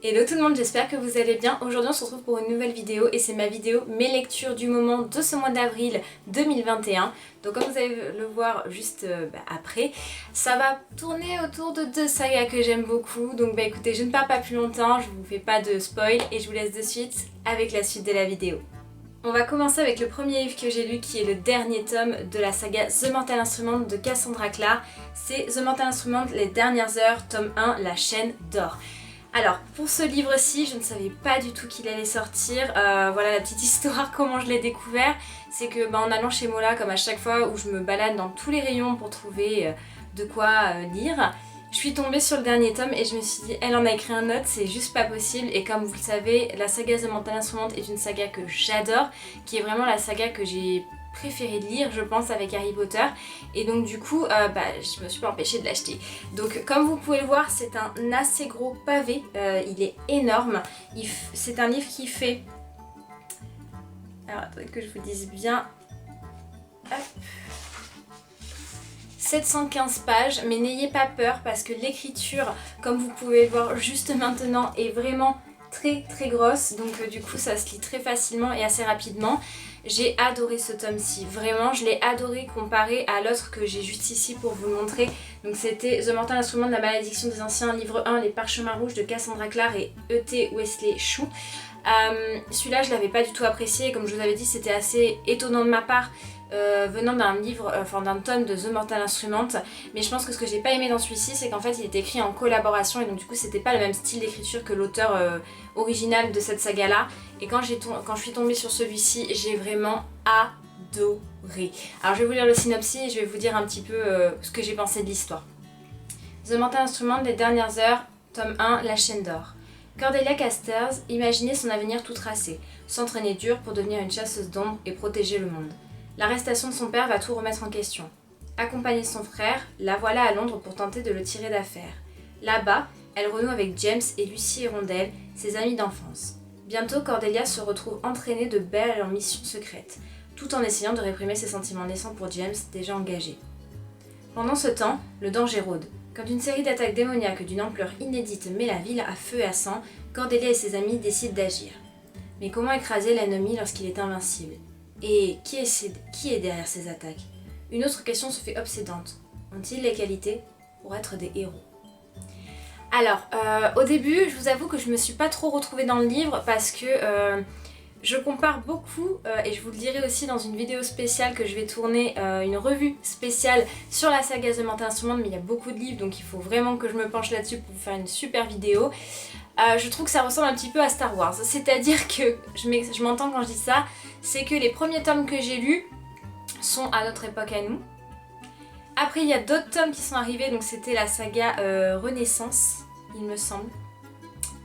Hello tout le monde, j'espère que vous allez bien. Aujourd'hui on se retrouve pour une nouvelle vidéo et c'est ma vidéo mes lectures du moment de ce mois d'avril 2021. Donc comme vous allez le voir juste après, ça va tourner autour de deux sagas que j'aime beaucoup. Donc écoutez, je ne parle pas plus longtemps, je vous fais pas de spoil et je vous laisse de suite avec la suite de la vidéo. On va commencer avec le premier livre que j'ai lu qui est le dernier tome de la saga The Mortal Instrument de Cassandra Clare. C'est The Mortal Instrument, les dernières heures, tome 1, la chaîne d'or. Alors, pour ce livre-ci, je ne savais pas du tout qu'il allait sortir. Voilà la petite histoire, comment je l'ai découvert. C'est que en allant chez Mola, comme à chaque fois où je me balade dans tous les rayons pour trouver de quoi lire, je suis tombée sur le dernier tome et je me suis dit, elle en a écrit un autre, c'est juste pas possible. Et comme vous le savez, la saga The Mortal Instrument est une saga que j'adore, qui est vraiment la saga que j'ai préféré lire je pense avec Harry Potter et donc du coup je me suis pas empêchée de l'acheter. Donc comme vous pouvez le voir, c'est un assez gros pavé, il est énorme, c'est un livre qui fait, alors attendez que je vous dise bien, hop, 715 pages, mais n'ayez pas peur parce que l'écriture, comme vous pouvez le voir juste maintenant, est vraiment très grosse, donc du coup ça se lit très facilement et assez rapidement. J'ai adoré ce tome-ci, vraiment je l'ai adoré comparé à l'autre que j'ai juste ici pour vous le montrer. Donc c'était The Mortal Instrument de la malédiction des anciens, livre 1, les parchemins rouges de Cassandra Clare et E.T. Wesley Chou. Celui-là je l'avais pas du tout apprécié, comme je vous avais dit c'était assez étonnant de ma part. Venant d'un livre, d'un tome de The Mortal Instrument, mais je pense que ce que j'ai pas aimé dans celui-ci c'est qu'en fait il est écrit en collaboration et donc du coup c'était pas le même style d'écriture que l'auteur original de cette saga là, et quand je suis tombée sur celui-ci j'ai vraiment adoré. Alors je vais vous lire le synopsis et je vais vous dire un petit peu ce que j'ai pensé de l'histoire. The Mortal Instrument, les dernières heures, tome 1, la chaîne d'or. Cordelia Casters imaginait son avenir tout tracé, s'entraîner dur pour devenir une chasseuse d'ombre et protéger le monde. L'arrestation de son père va tout remettre en question. Accompagnée de son frère, la voilà à Londres pour tenter de le tirer d'affaire. Là-bas, elle renoue avec James et Lucy Hirondelle, ses amis d'enfance. Bientôt, Cordelia se retrouve entraînée de belles en mission secrète, tout en essayant de réprimer ses sentiments naissants pour James, déjà engagé. Pendant ce temps, le danger rôde. Quand une série d'attaques démoniaques d'une ampleur inédite met la ville à feu et à sang, Cordelia et ses amis décident d'agir. Mais comment écraser l'ennemi lorsqu'il est invincible ? Et qui est derrière ces attaques? Une autre question se fait obsédante. Ont-ils les qualités pour être des héros? Alors, au début, je vous avoue que je me suis pas trop retrouvée dans le livre parce que je compare beaucoup, et je vous le dirai aussi dans une vidéo spéciale que je vais tourner, une revue spéciale sur la saga The Mortal Instrument, mais il y a beaucoup de livres donc il faut vraiment que je me penche là-dessus pour vous faire une super vidéo. Je trouve que ça ressemble un petit peu à Star Wars, c'est-à-dire que, je m'entends quand je dis ça, c'est que les premiers tomes que j'ai lus sont à notre époque à nous. Après il y a d'autres tomes qui sont arrivés, donc c'était la saga Renaissance, il me semble,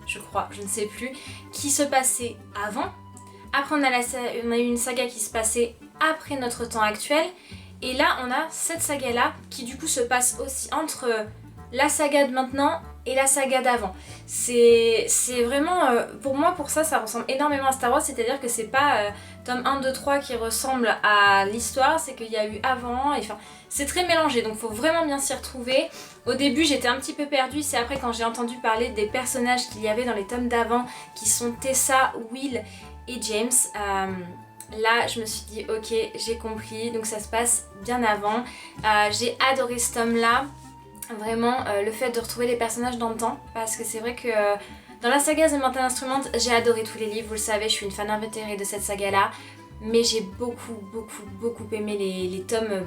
je crois, je ne sais plus, qui se passait avant. Après on a eu une saga qui se passait après notre temps actuel, et là on a cette saga là qui du coup se passe aussi entre la saga de maintenant et la saga d'avant. C'est vraiment, pour moi, pour ça ressemble énormément à Star Wars, c'est-à-dire que c'est pas tome 1, 2, 3 qui ressemble à l'histoire, c'est qu'il y a eu avant, et enfin, c'est très mélangé, donc faut vraiment bien s'y retrouver. Au début j'étais un petit peu perdue, c'est après quand j'ai entendu parler des personnages qu'il y avait dans les tomes d'avant, qui sont Tessa, Will et James, là je me suis dit ok, j'ai compris, donc ça se passe bien avant. J'ai adoré ce tome là. Vraiment le fait de retrouver les personnages dans le temps, parce que c'est vrai que dans la saga The Mortal Instrument j'ai adoré tous les livres, vous le savez, je suis une fan invétérée de cette saga là, mais j'ai beaucoup aimé les tomes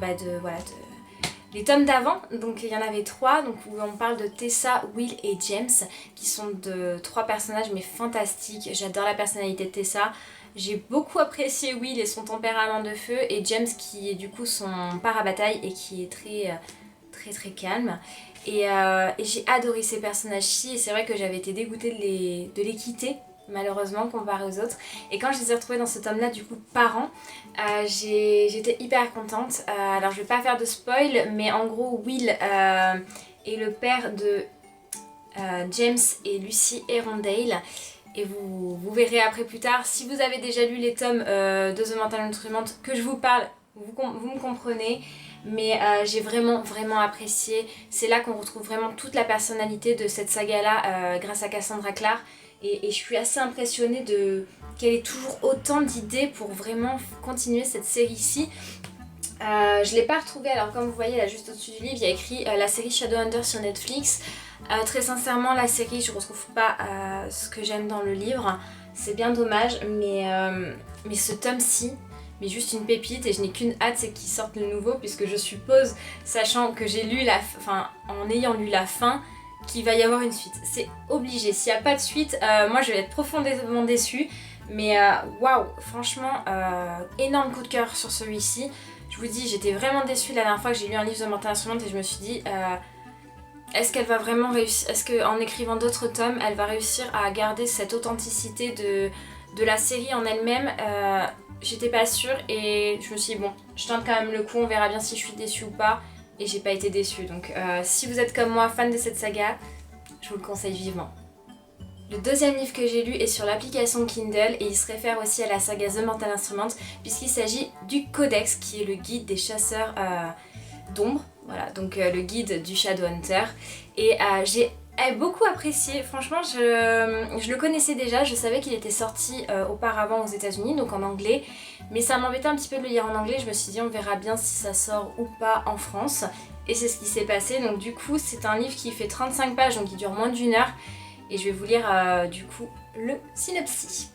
les tomes d'avant. Donc il y en avait 3, donc où on parle de Tessa, Will et James, qui sont de 3 personnages mais fantastiques. J'adore la personnalité de Tessa, j'ai beaucoup apprécié Will et son tempérament de feu, et James qui est du coup son parabataille et qui est très calme, et j'ai adoré ces personnages-ci, et c'est vrai que j'avais été dégoûtée de les quitter malheureusement comparé aux autres, et quand je les ai retrouvés dans ce tome là du coup par an, j'étais hyper contente. Alors je vais pas faire de spoil, mais en gros Will est le père de James et Lucy Hirondelle, et vous verrez après plus tard, si vous avez déjà lu les tomes de The Mortal Instrument que je vous parle, vous me comprenez. mais j'ai vraiment apprécié. C'est là qu'on retrouve vraiment toute la personnalité de cette saga-là grâce à Cassandra Clare. Et je suis assez impressionnée qu'elle ait toujours autant d'idées pour vraiment continuer cette série-ci. Je l'ai pas retrouvée, alors comme vous voyez là juste au-dessus du livre, il y a écrit la série Shadowhunter sur Netflix. Très sincèrement, la série, je retrouve pas ce que j'aime dans le livre. C'est bien dommage, mais ce tome-ci, mais juste une pépite, et je n'ai qu'une hâte, c'est qu'il sorte le nouveau, puisque je suppose, sachant que j'ai lu en ayant lu la fin, qu'il va y avoir une suite. C'est obligé. S'il n'y a pas de suite, moi je vais être profondément déçue. Mais waouh, franchement, énorme coup de cœur sur celui-ci. Je vous dis, j'étais vraiment déçue la dernière fois que j'ai lu un livre de Mortal Instruments et je me suis dit, est-ce qu'elle va vraiment réussir, est-ce qu'en écrivant d'autres tomes, elle va réussir à garder cette authenticité de la série en elle-même. J'étais pas sûre et je me suis dit, bon, je tente quand même le coup, on verra bien si je suis déçue ou pas. Et j'ai pas été déçue. Donc si vous êtes comme moi fan de cette saga, je vous le conseille vivement. Le deuxième livre que j'ai lu est sur l'application Kindle et il se réfère aussi à la saga The Mortal Instruments puisqu'il s'agit du Codex qui est le guide des chasseurs d'ombre. Voilà, donc le guide du Shadowhunter. Et j'ai beaucoup apprécié, franchement je le connaissais déjà, je savais qu'il était sorti auparavant aux États-Unis, donc en anglais, mais ça m'embêtait un petit peu de le lire en anglais, je me suis dit on verra bien si ça sort ou pas en France, et c'est ce qui s'est passé. Donc du coup c'est un livre qui fait 35 pages, donc il dure moins d'1 heure, et je vais vous lire du coup le synopsis.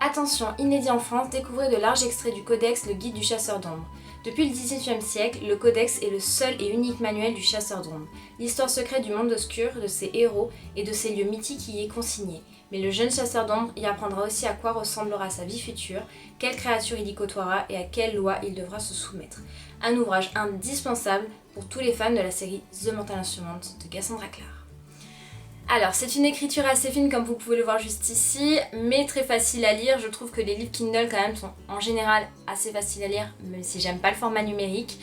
Attention, inédit en France, découvrez de larges extraits du Codex, le guide du chasseur d'ombre. Depuis le XVIIIe siècle, le Codex est le seul et unique manuel du chasseur d'ombre. L'histoire secrète du monde obscur, de ses héros et de ses lieux mythiques y est consignée. Mais le jeune chasseur d'ombre y apprendra aussi à quoi ressemblera sa vie future, quelle créature il y côtoiera et à quelles lois il devra se soumettre. Un ouvrage indispensable pour tous les fans de la série The Mortal Instruments de Cassandra Clare. Alors, c'est une écriture assez fine comme vous pouvez le voir juste ici, mais très facile à lire. Je trouve que les livres Kindle quand même sont en général assez faciles à lire, même si j'aime pas le format numérique.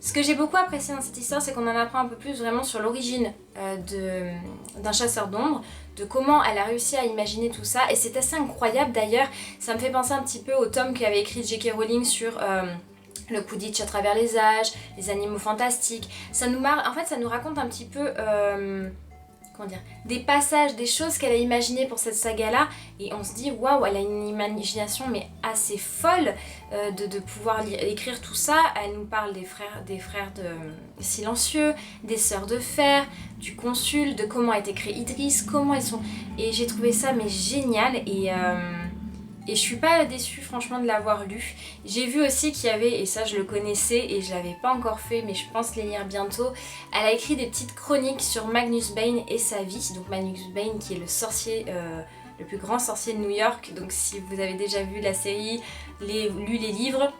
Ce que j'ai beaucoup apprécié dans cette histoire, c'est qu'on en apprend un peu plus vraiment sur l'origine d'un chasseur d'ombre, de comment elle a réussi à imaginer tout ça, et c'est assez incroyable d'ailleurs. Ça me fait penser un petit peu au tome qu'avait écrit J.K. Rowling sur le Quidditch à travers les âges, les animaux fantastiques. Ça nous raconte un petit peu... des passages, des choses qu'elle a imaginées pour cette saga-là, et on se dit waouh, elle a une imagination mais assez folle de pouvoir écrire tout ça. Elle nous parle des frères de silencieux, des sœurs de fer, du consul, de comment a été créé Idris, comment ils sont... Et j'ai trouvé ça mais génial, et je suis pas déçue franchement de l'avoir lu. J'ai vu aussi qu'il y avait, et ça je le connaissais et je l'avais pas encore fait mais je pense les lire bientôt, elle a écrit des petites chroniques sur Magnus Bane et sa vie. Donc Magnus Bane qui est le sorcier, le plus grand sorcier de New York. Donc si vous avez déjà vu la série, lu les livres,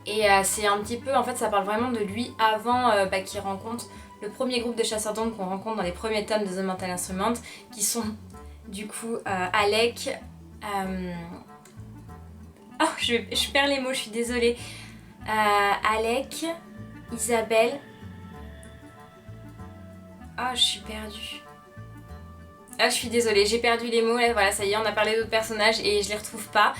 et c'est un petit peu, en fait ça parle vraiment de lui avant qu'il rencontre le premier groupe de chasseurs d'ombre qu'on rencontre dans les premiers tomes de The Mortal Instruments, qui sont du coup Alec... Oh, je perds les mots, je suis désolée. Alec, Isabelle... Oh, je suis perdue. Ah, je suis désolée, j'ai perdu les mots. Là, voilà, ça y est, on a parlé d'autres personnages et je les retrouve pas.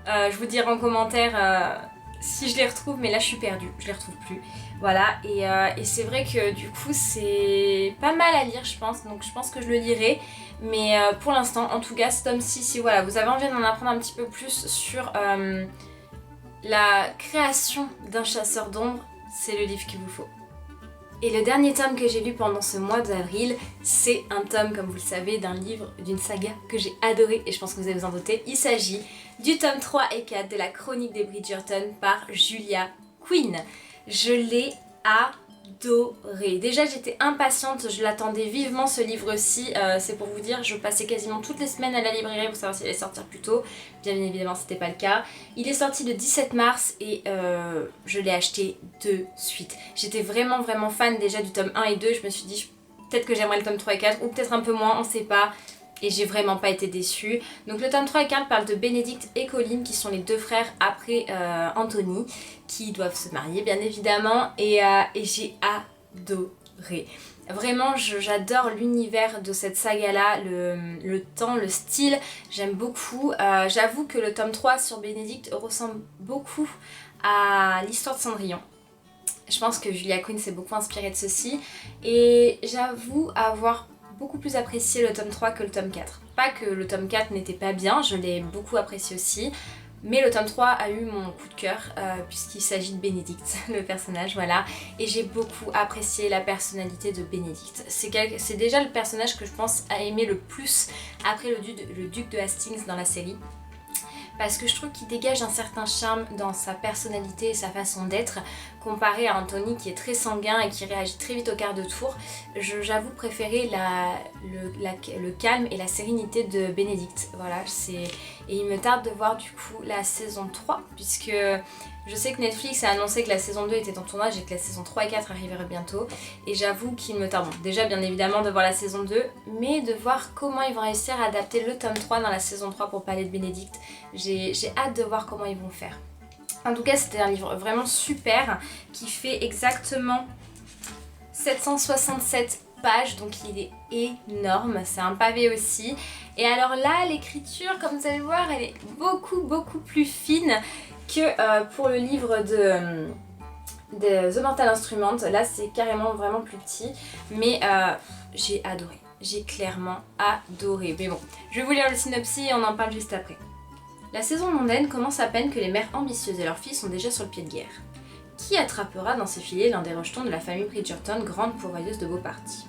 Je vous dirai en commentaire si je les retrouve, mais là, je suis perdue. Je les retrouve plus. Voilà, et c'est vrai que du coup, c'est pas mal à lire, je pense. Donc, je pense que je le lirai. Mais pour l'instant, en tout cas, ce tome-ci, si voilà, vous avez envie d'en apprendre un petit peu plus sur la création d'un chasseur d'ombre, c'est le livre qu'il vous faut. Et le dernier tome que j'ai lu pendant ce mois d'avril, c'est un tome, comme vous le savez, d'un livre, d'une saga que j'ai adoré, et je pense que vous allez vous en douter. Il s'agit du tome 3 et 4 de la Chronique des Bridgerton par Julia Quinn. Je l'ai adoré. Déjà j'étais impatiente, je l'attendais vivement ce livre-ci, c'est pour vous dire, je passais quasiment toutes les semaines à la librairie pour savoir s'il allait sortir plus tôt. Bien évidemment c'était pas le cas. Il est sorti le 17 mars et je l'ai acheté de suite. J'étais vraiment fan déjà du tome 1 et 2, je me suis dit peut-être que j'aimerais le tome 3 et 4 ou peut-être un peu moins, on sait pas. Et j'ai vraiment pas été déçue. Donc le tome 3 et 4 parle de Bénédicte et Colin, qui sont les deux frères après Anthony, qui doivent se marier bien évidemment, et j'ai adoré. Vraiment j'adore l'univers de cette saga là, le temps, le style, j'aime beaucoup. J'avoue que le tome 3 sur Bénédicte ressemble beaucoup à l'histoire de Cendrillon. Je pense que Julia Quinn s'est beaucoup inspirée de ceci et j'avoue avoir beaucoup plus apprécié le tome 3 que le tome 4. Pas que le tome 4 n'était pas bien, je l'ai beaucoup apprécié aussi, mais le tome 3 a eu mon coup de cœur puisqu'il s'agit de Bénédicte, le personnage, voilà. Et j'ai beaucoup apprécié la personnalité de Bénédicte. C'est déjà le personnage que je pense a aimé le plus après le duc de Hastings dans la série. Parce que je trouve qu'il dégage un certain charme dans sa personnalité et sa façon d'être, comparé à Anthony qui est très sanguin et qui réagit très vite au quart de tour. J'avoue préférer le calme et la sérénité de Bénédicte. Voilà, et il me tarde de voir du coup la saison 3, puisque je sais que Netflix a annoncé que la saison 2 était en tournage et que la saison 3 et 4 arriveraient bientôt. Et j'avoue qu'il me tarde, bon, déjà bien évidemment de voir la saison 2, mais de voir comment ils vont réussir à adapter le tome 3 dans la saison 3 pour parler de Bénédicte. J'ai hâte de voir comment ils vont faire. En tout cas, c'était un livre vraiment super qui fait exactement 767 pages, donc il est énorme, c'est un pavé aussi. Et alors là, l'écriture, comme vous allez voir, elle est beaucoup plus fine que pour le livre de The Mortal Instrument. Là, c'est carrément vraiment plus petit, mais j'ai adoré. J'ai clairement adoré. Mais bon, je vais vous lire le synopsis et on en parle juste après. La saison mondaine commence à peine que les mères ambitieuses et leurs filles sont déjà sur le pied de guerre. Qui attrapera dans ses filets l'un des rejetons de la famille Bridgerton, grande pourvoyeuse de beaux partis?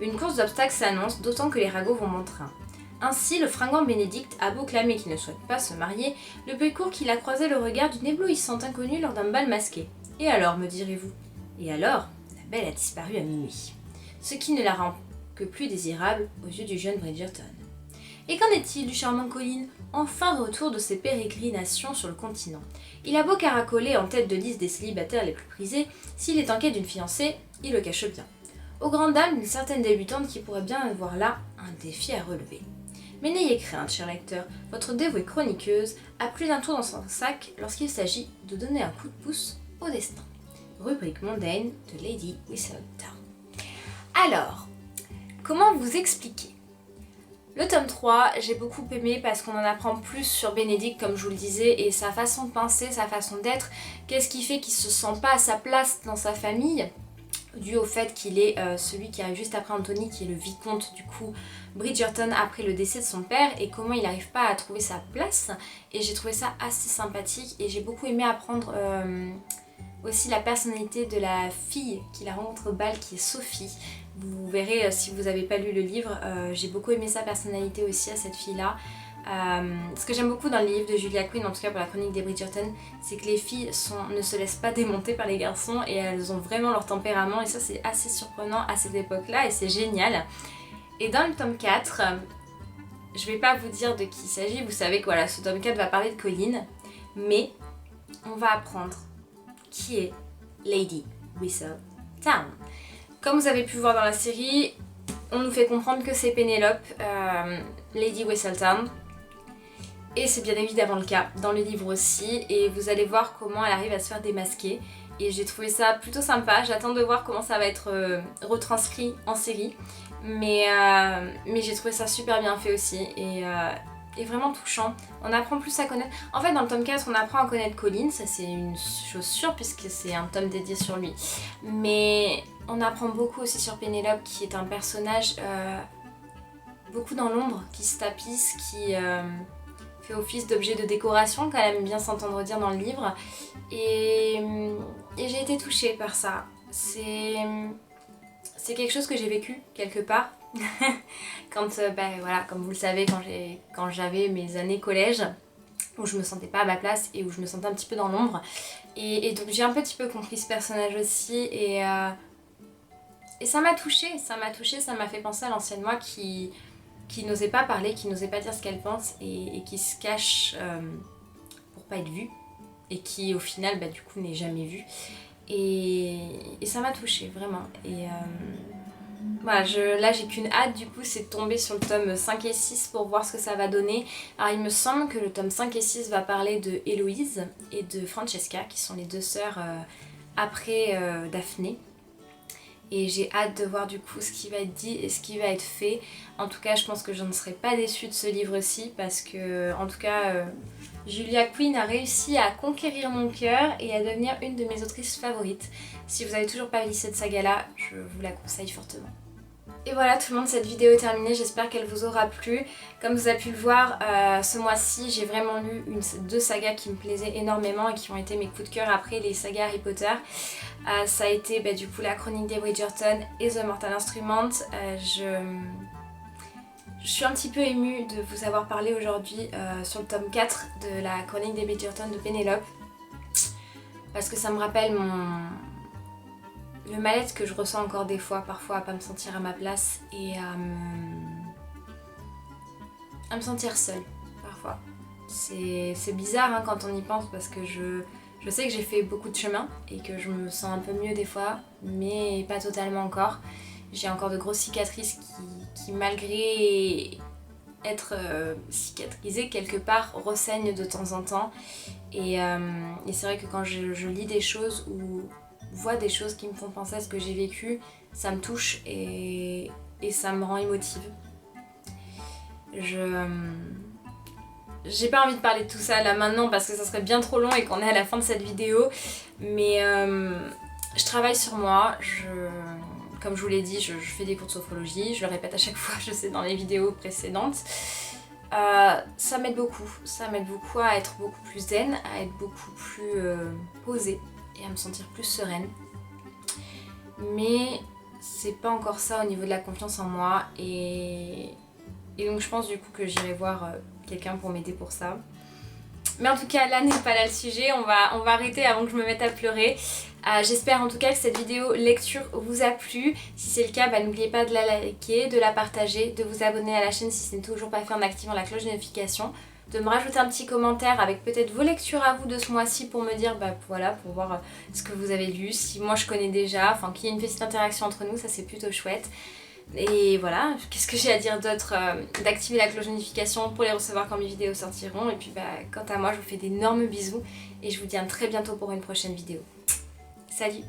Une course d'obstacles s'annonce, d'autant que les ragots vont bon train. Ainsi, le fringant Bénédicte a beau clamer qu'il ne souhaite pas se marier, le peu court qu'il a croisé le regard d'une éblouissante inconnue lors d'un bal masqué. Et alors, me direz-vous? Et alors, la belle a disparu à minuit. Ce qui ne la rend que plus désirable aux yeux du jeune Bridgerton. Et qu'en est-il du charmant Colin, enfin de retour de ses pérégrinations sur le continent? Il a beau caracoler en tête de liste des célibataires les plus prisés, s'il est en quête d'une fiancée, il le cache bien. Aux grandes dames d'une certaine débutante qui pourrait bien avoir là un défi à relever. Mais n'ayez crainte, cher lecteur, votre dévouée chroniqueuse a plus d'un tour dans son sac lorsqu'il s'agit de donner un coup de pouce au destin. Rubrique mondaine de Lady Whistledown. Alors, comment vous expliquer? Le tome 3, j'ai beaucoup aimé parce qu'on en apprend plus sur Bénédicte, comme je vous le disais, et sa façon de penser, sa façon d'être. Qu'est-ce qui fait qu'il se sent pas à sa place dans sa famille, dû au fait qu'il est celui qui arrive juste après Anthony, qui est le vicomte du coup Bridgerton après le décès de son père, et comment il n'arrive pas à trouver sa place. Et j'ai trouvé ça assez sympathique, et j'ai beaucoup aimé apprendre aussi la personnalité de la fille qu'il a rencontrée au bal, qui est Sophie. Vous verrez si vous n'avez pas lu le livre, j'ai beaucoup aimé sa personnalité aussi à cette fille-là. Ce que j'aime beaucoup dans le livre de Julia Quinn, en tout cas pour la chronique des Bridgerton, c'est que les filles ne se laissent pas démonter par les garçons et elles ont vraiment leur tempérament, et ça c'est assez surprenant à cette époque-là et c'est génial. Et dans le tome 4, je vais pas vous dire de qui il s'agit, vous savez que voilà, ce tome 4 va parler de Colin, mais on va apprendre qui est Lady Whistledown. Comme vous avez pu voir dans la série, on nous fait comprendre que c'est Pénélope, Lady Whistledown. Et c'est bien évidemment le cas dans le livre aussi. Et vous allez voir comment elle arrive à se faire démasquer. Et j'ai trouvé ça plutôt sympa. J'attends de voir comment ça va être retranscrit en série. Mais j'ai trouvé ça super bien fait aussi. Et vraiment touchant. On apprend plus à connaître. En fait, dans le tome 4, on apprend à connaître Colin. Ça, c'est une chose sûre puisque c'est un tome dédié sur lui. Mais on apprend beaucoup aussi sur Pénélope, qui est un personnage beaucoup dans l'ombre, qui se tapisse, qui fait office d'objet de décoration, quand elle aime bien s'entendre dire dans le livre. Et j'ai été touchée par ça. C'est quelque chose que j'ai vécu quelque part. Quand, voilà, comme vous le savez, quand j'avais mes années collège, où je me sentais pas à ma place et où je me sentais un petit peu dans l'ombre. Et donc j'ai un petit peu compris ce personnage aussi, et ça m'a touchée, ça m'a fait penser à l'ancienne moi qui n'osait pas parler, qui n'osait pas dire ce qu'elle pense et qui se cache pour pas être vue, et qui au final du coup n'est jamais vue. Et ça m'a touchée vraiment. Et voilà, là j'ai qu'une hâte du coup, c'est de tomber sur le tome 5 et 6 pour voir ce que ça va donner. Alors il me semble que le tome 5 et 6 va parler de Héloïse et de Francesca, qui sont les deux sœurs après Daphné. et j'ai hâte de voir du coup ce qui va être dit et ce qui va être fait. En tout cas je pense que je ne serai pas déçue de ce livre-ci parce que en tout cas Julia Quinn a réussi à conquérir mon cœur et à devenir une de mes autrices favorites. Si vous n'avez toujours pas lu cette saga-là, je vous la conseille fortement. Et voilà tout le monde, cette vidéo est terminée, j'espère qu'elle vous aura plu. Comme vous avez pu le voir, ce mois-ci j'ai vraiment lu deux sagas qui me plaisaient énormément et qui ont été mes coups de cœur après les sagas Harry Potter. Ça a été du coup la Chronique des Bridgerton et The Mortal Instrument. Je suis un petit peu émue de vous avoir parlé aujourd'hui sur le tome 4 de la Chronique des Bridgerton de Pénélope. Parce que ça me rappelle le mal-être que je ressens encore des fois, parfois à pas me sentir à ma place et à me sentir seule, parfois. C'est bizarre hein, quand on y pense parce que je sais que j'ai fait beaucoup de chemin et que je me sens un peu mieux des fois, mais pas totalement encore. J'ai encore de grosses cicatrices qui malgré être cicatrisées quelque part, ressaignent de temps en temps. Et c'est vrai que quand je lis des choses ou vois des choses qui me font penser à ce que j'ai vécu, ça me touche et ça me rend émotive. J'ai pas envie de parler de tout ça là maintenant parce que ça serait bien trop long et qu'on est à la fin de cette vidéo, mais je travaille sur moi, comme je vous l'ai dit, je fais des cours de sophrologie, je le répète à chaque fois, je sais dans les vidéos précédentes. Ça m'aide beaucoup à être beaucoup plus zen, à être beaucoup plus posée et à me sentir plus sereine. Mais c'est pas encore ça au niveau de la confiance en moi et donc je pense du coup que j'irai voir quelqu'un pour m'aider pour ça. Mais en tout cas là n'est pas là le sujet, on va arrêter avant que je me mette à pleurer. J'espère en tout cas que cette vidéo lecture vous a plu. Si c'est le cas, n'oubliez pas de la liker, de la partager, de vous abonner à la chaîne si ce n'est toujours pas fait en activant la cloche de notification, de me rajouter un petit commentaire avec peut-être vos lectures à vous de ce mois-ci pour me dire, voilà, pour voir ce que vous avez lu, si moi je connais déjà, enfin qu'il y ait une petite interaction entre nous, ça c'est plutôt chouette. Et voilà, qu'est-ce que j'ai à dire d'autre, d'activer la cloche de notification pour les recevoir quand mes vidéos sortiront. Et puis quant à moi, je vous fais d'énormes bisous et je vous dis à très bientôt pour une prochaine vidéo. Salut!